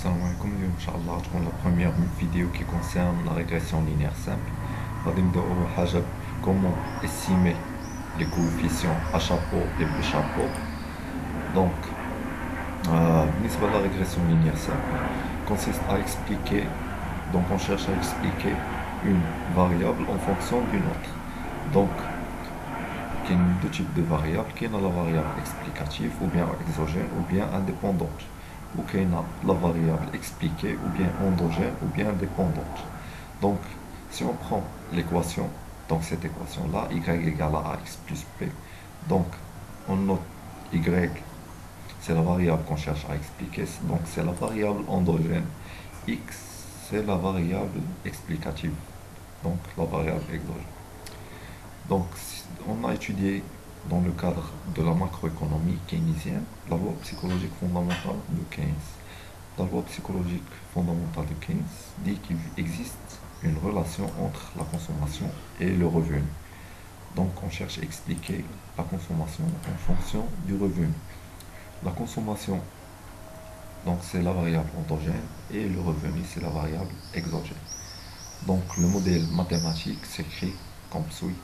Salam alaikum, Inch'Allah, تكون la première vidéo qui concerne la régression linéaire simple. غادي نبداو أول حاجة comment estimer les coefficients à chapeau et B chapeau. Donc, بالنسبة la régression linéaire simple consiste à expliquer, donc on cherche à expliquer une variable en fonction d'une autre. Donc, il y a deux types de variables, qui est la variable explicative ou bien exogène ou bien indépendante. Ou qu'il y a la variable expliquée ou bien endogène ou bien indépendante. Donc, si on prend l'équation, donc cette équation-là, y égale à ax plus b, donc on note y, c'est la variable qu'on cherche à expliquer, donc c'est la variable endogène, x c'est la variable explicative, donc la variable exogène. Donc, on a étudié dans le cadre de la macroéconomie keynesienne, la loi psychologique fondamentale de Keynes. La loi psychologique fondamentale de Keynes dit qu'il existe une relation entre la consommation et le revenu. Donc on cherche à expliquer la consommation en fonction du revenu. La consommation, donc c'est la variable endogène et le revenu c'est la variable exogène. Donc le modèle mathématique s'écrit comme suit.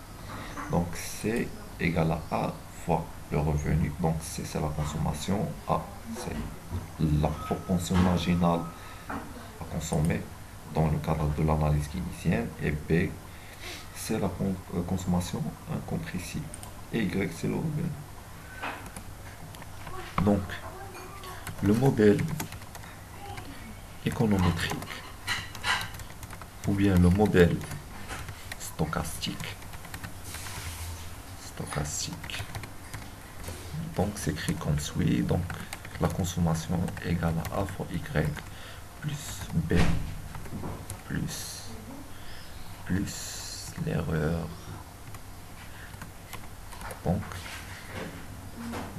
Donc C égale à A fois le revenu. Donc C c'est la consommation, A c'est la proportion marginale à consommer dans le cadre de l'analyse keynesienne, et B c'est la consommation incompressible, et Y c'est le revenu. Donc le modèle économétrique ou bien le modèle stochastique, donc s'écrit comme suit. Donc la consommation égale à A fois Y plus B plus l'erreur.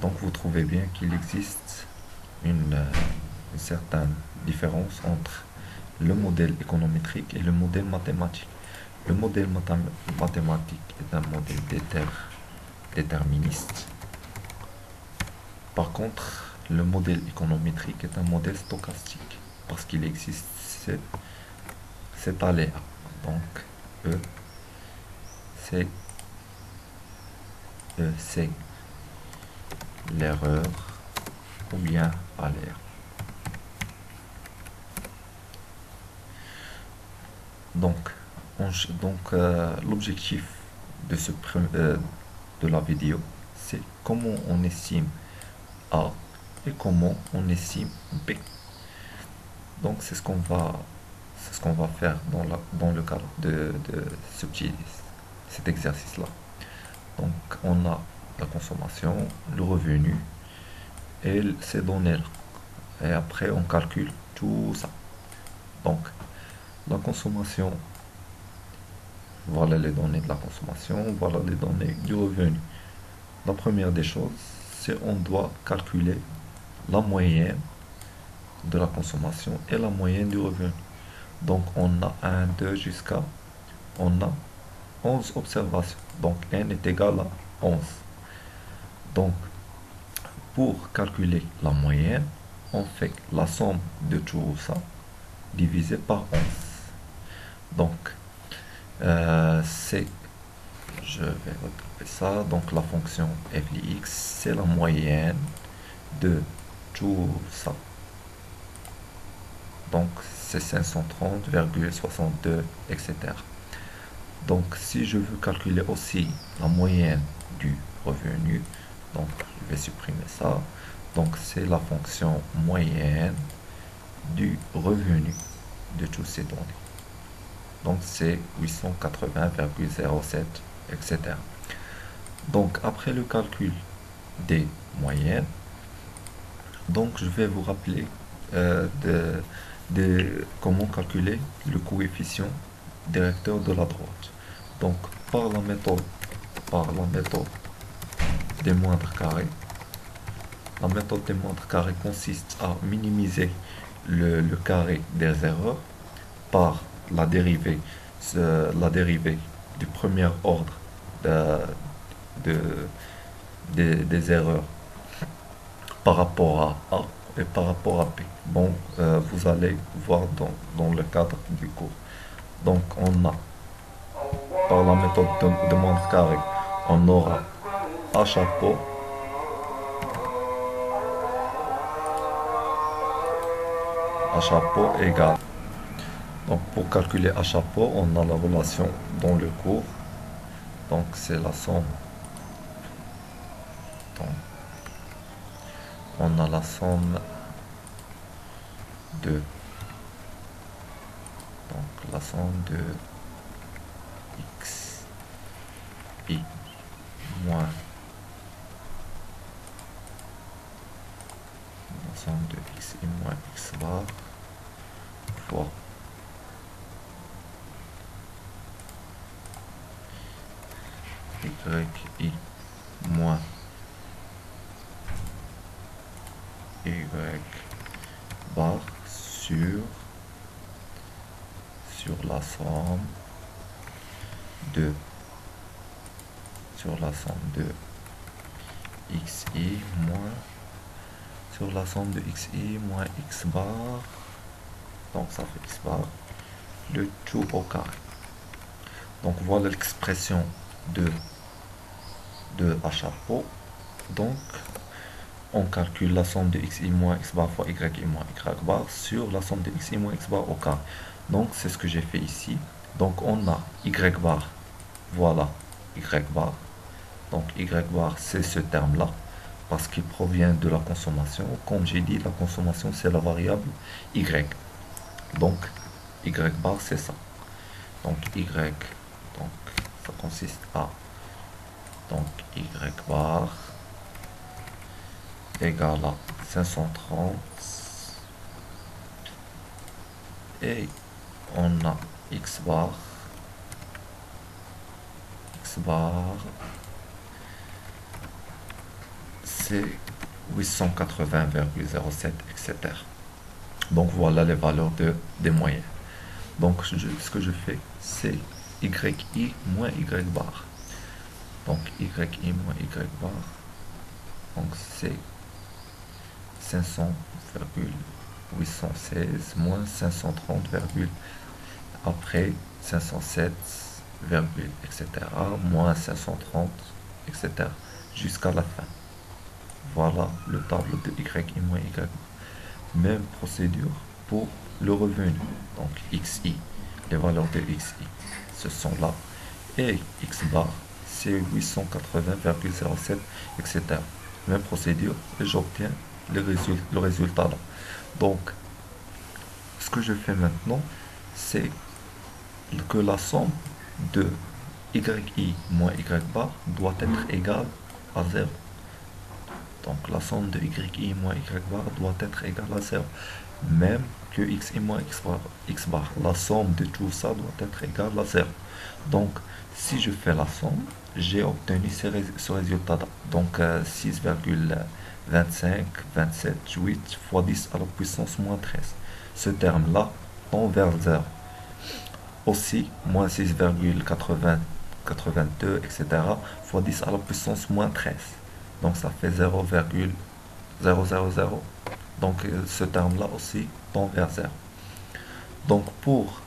Donc vous trouvez bien qu'il existe une certaine différence entre le modèle économétrique et le modèle mathématique. Le modèle mathématique est un modèle déterministe. Par contre, le modèle économétrique est un modèle stochastique parce qu'il existe cet aléa. Donc, c'est l'erreur ou bien aléa. Donc l'objectif de la vidéo, c'est comment on estime A et comment on estime B. Donc c'est ce qu'on va faire dans le cadre de cet exercice-là. Donc on a la consommation, le revenu et ces données-là. Et après on calcule tout ça. Donc la consommation, voilà les données de la consommation, voilà les données du revenu. La première des choses, c'est on doit calculer la moyenne de la consommation et la moyenne du revenu. Donc on a 1, 2 jusqu'à, on a 11 observations. Donc n est égal à 11. Donc pour calculer la moyenne, on fait la somme de tout ça divisé par 11. Donc je vais retrouver ça, donc la fonction f de x c'est la moyenne de tout ça, donc c'est 530,62 etc. Donc si je veux calculer aussi la moyenne du revenu, donc je vais supprimer ça, donc c'est la fonction moyenne du revenu de tous ces données. Donc c'est 880,07 etc. Donc après le calcul des moyennes, donc je vais vous rappeler comment calculer le coefficient directeur de la droite. Donc par la méthode des moindres carrés. La méthode des moindres carrés consiste à minimiser le carré des erreurs par la dérivée du premier ordre des erreurs par rapport à A et par rapport à P. Bon, vous allez voir dans le cadre du cours. Donc, on a, par la méthode de montre carré, on aura A chapeau égale. Donc, pour calculer A chapeau, on a la relation dans le cours. Donc, c'est la somme. Donc, on a la somme de, donc la somme de x i moins la somme de x i moins x bar fois y i moins y bar sur la somme de xi moins sur la somme de xi moins x bar, donc ça fait x bar, le tout au carré. Donc voilà l'expression de A chapeau. Donc on calcule la somme de xi moins x bar fois yi moins y bar sur la somme de xi moins x bar au carré. Donc c'est ce que j'ai fait ici. Donc on a y bar, voilà y bar. Donc y bar c'est ce terme là, parce qu'il provient de la consommation. Comme j'ai dit, la consommation c'est la variable y. Donc y bar c'est ça. Donc y, donc ça consiste à, donc y bar égale à 530 et on a x bar c'est 880,07, etc. Donc voilà les valeurs des moyennes. Donc ce que je fais, c'est yi moins y bar. Donc yi moins y bar, donc c'est 500,816 moins 530, après 507, etc. moins 530, etc. jusqu'à la fin. Voilà le tableau de y moins y bar. Même procédure pour le revenu. Donc xi, les valeurs de xi, ce sont là. Et x bar, c'est 880,07, etc. Même procédure et j'obtiens le résultat là. Donc, ce que je fais maintenant, c'est que la somme de yi moins y bar doit être égale à 0. Donc la somme de yi moins y bar doit être égale à 0. Même que xi moins x bar. La somme de tout ça doit être égale à 0. Donc si je fais la somme, j'ai obtenu ce résultat. Donc 6,2527,8 fois 10 à la puissance moins 13. Ce terme-là tend vers 0. Aussi, moins 6,82, etc. fois 10 à la puissance moins 13. Donc ça fait 0,000. Donc ce terme-là aussi tend vers 0. Donc pour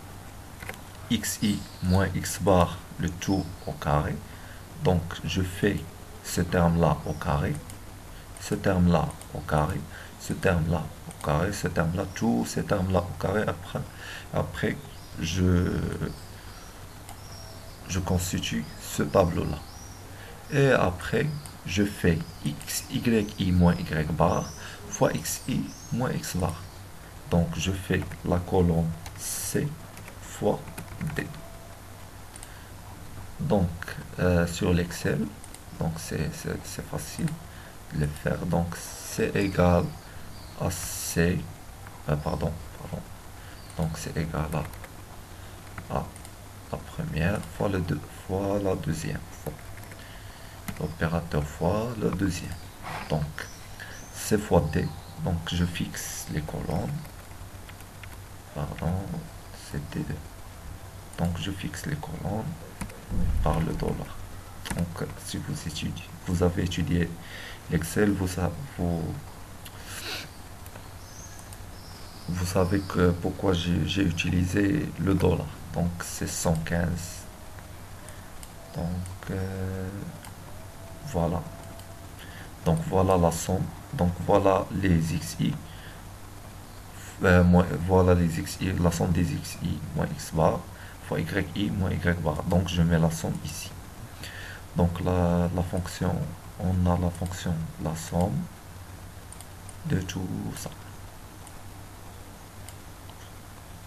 xi moins x bar, le tout au carré, donc je fais ce terme-là au carré, ce terme-là au carré, ce terme-là au carré, ce terme-là, tous ces termes-là au carré. Après je constitue ce tableau-là. Et après, je fais yi moins y bar fois xi moins x bar. Donc, je fais la colonne C fois D. Donc, sur l'Excel, donc c'est facile de le faire. Donc, c'est égal à C, pardon. Donc, c'est égal à la première fois la deuxième fois. L'opérateur fois le deuxième. Donc, C fois D. Donc, je fixe les colonnes. Pardon, c'est D2. Donc, je fixe les colonnes par le dollar. Donc, si vous avez étudié l'Excel, vous savez que pourquoi j'ai utilisé le dollar. Donc c'est 115. Donc voilà. Donc voilà la somme. Donc voilà les xi. Voilà les xi, la somme des xi moins x bar fois yi moins y bar. Donc je mets la somme ici. Donc la fonction, on a la fonction, la somme de tout ça.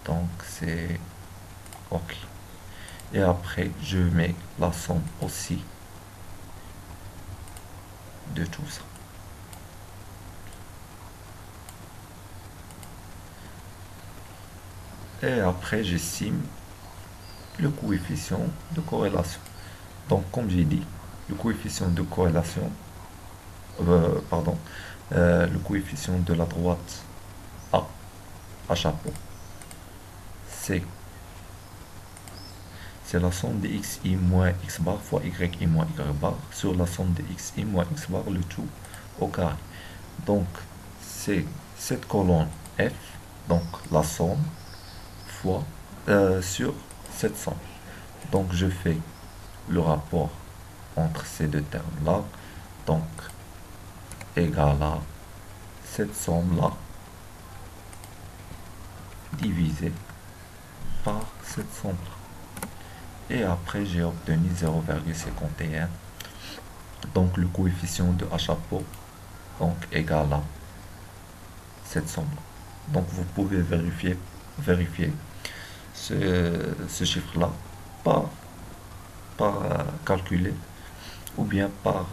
Donc c'est OK. Et après, je mets la somme aussi de tout ça. Et après, j'estime le coefficient de corrélation. Donc, comme j'ai dit, le coefficient de corrélation, le coefficient de la droite A, à chapeau, c'est la somme de xi moins x bar fois yi moins y bar sur la somme de xi moins x bar, le tout au carré. Donc, c'est cette colonne F, donc la somme, fois sur cette somme. Donc, je fais le rapport entre ces deux termes-là. Donc, égal à cette somme-là divisée par cette somme-là. Et après, j'ai obtenu 0,51. Donc, le coefficient de H chapeau, donc, égal à cette somme-là. Donc, vous pouvez vérifier ce chiffre-là par calculer, ou bien par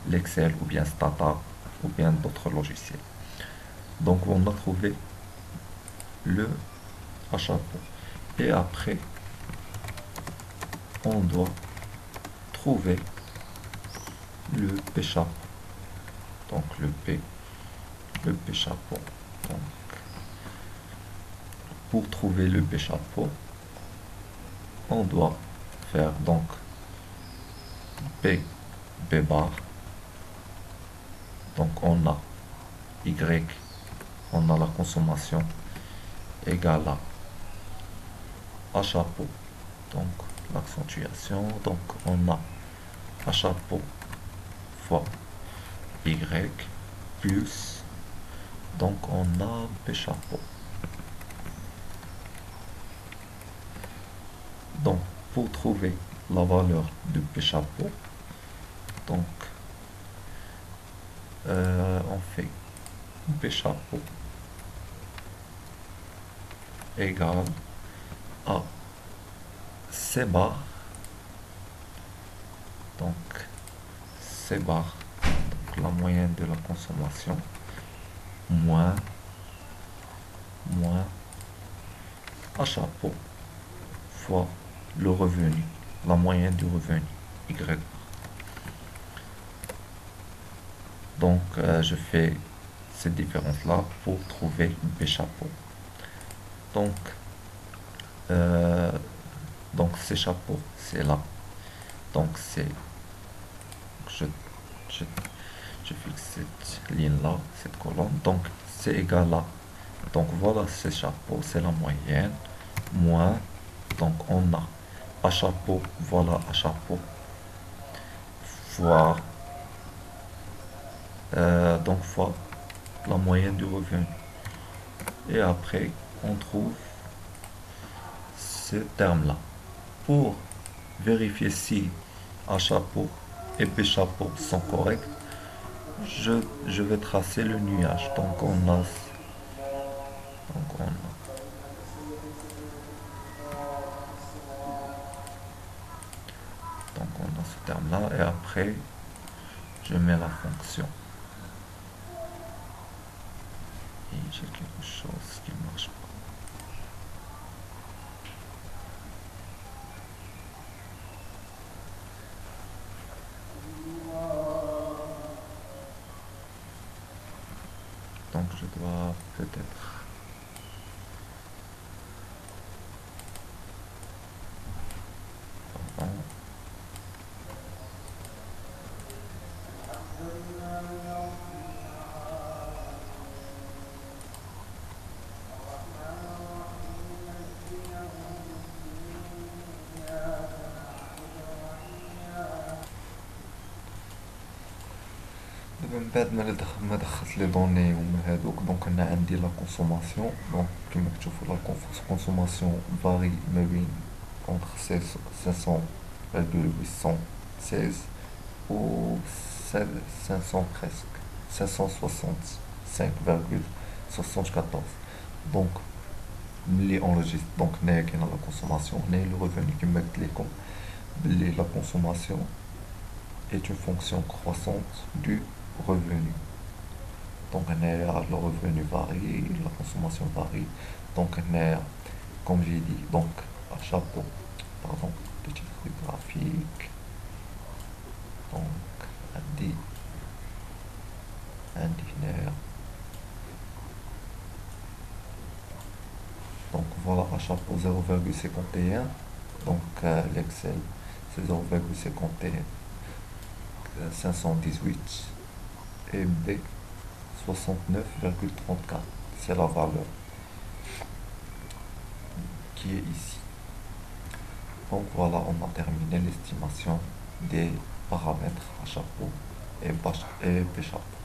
l'Excel, ou bien Stata, ou bien d'autres logiciels. Donc, on a trouvé le H chapeau. Et après, on doit trouver le P chapeau. Donc le P chapeau. Donc, pour trouver le P chapeau, on doit faire donc B bar. Donc on a Y, on a la consommation égale à chapeau. Donc l'accentuation, donc on a A chapeau fois Y plus, donc on a B chapeau. Donc pour trouver la valeur de P chapeau, donc on fait P chapeau égale à C bar, donc C bar, donc la moyenne de la consommation, moins A chapeau fois le revenu, la moyenne du revenu, Y. Donc je fais cette différence là pour trouver B chapeau. Donc ces chapeaux, c'est là. Donc c'est, je fixe cette ligne là, cette colonne. Donc c'est égal à, donc voilà ces chapeaux, c'est la moyenne, moins, donc on a A chapeau, voilà A chapeau, fois, donc fois la moyenne du revenu. Et après, on trouve ce terme-là. Pour vérifier si A chapeau et B chapeau sont corrects, je vais tracer le nuage. Donc on a ce terme-là, et après je mets la fonction. Et j'ai quelque chose qui ne marche pas. Donc je dois peut-être... Pardon. من بعد ما دخلت لي دوني هما هادوك دونك انا عندي لا كونسوماسيون. دونك كيما كتشوفوا لا كونسوماسيون فاري ما بين entre 500,816 ou 500 presque 565,74. Donc ملي enregistre donc هنايا كاينه لا كونسوماسيون هنايا لو ريفوني كيما قلت لكم بلي لا كونسوماسيون est une fonction croissante du revenu. Donc le revenu varie, la consommation varie. Donc comme j'ai dit, donc à chapeau, pardon, petit truc graphique. Donc un donc voilà à chapeau 0,51. Donc l'Excel c'est 0,51 518 et B 69,34. C'est la valeur qui est ici. Donc voilà, on a terminé l'estimation des paramètres à chapeau et B chapeau.